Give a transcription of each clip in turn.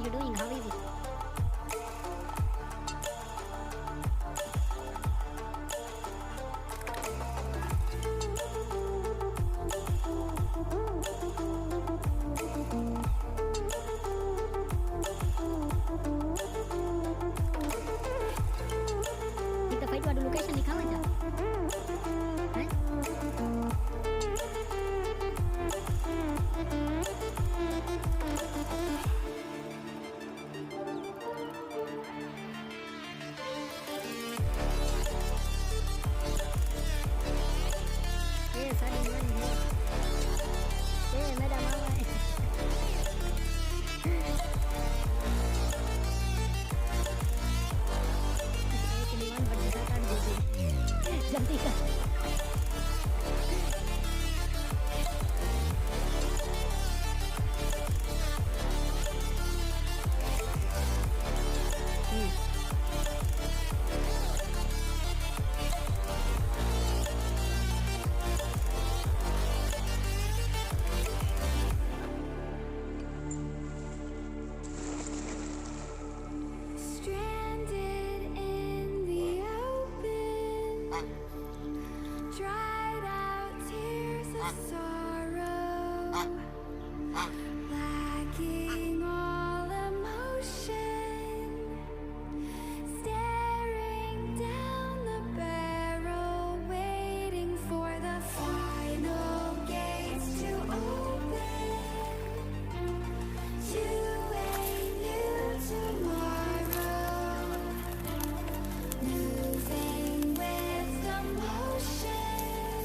you doing? How is it? इथं fight वाढू location निघावायचा जल्दी कर lacking all emotion, staring down the barrel, waiting for the final gates to open to a new tomorrow, moving with the motion,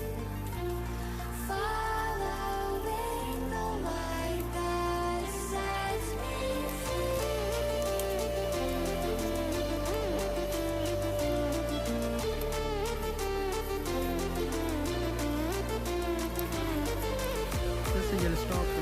following the light that sets me Just a stop.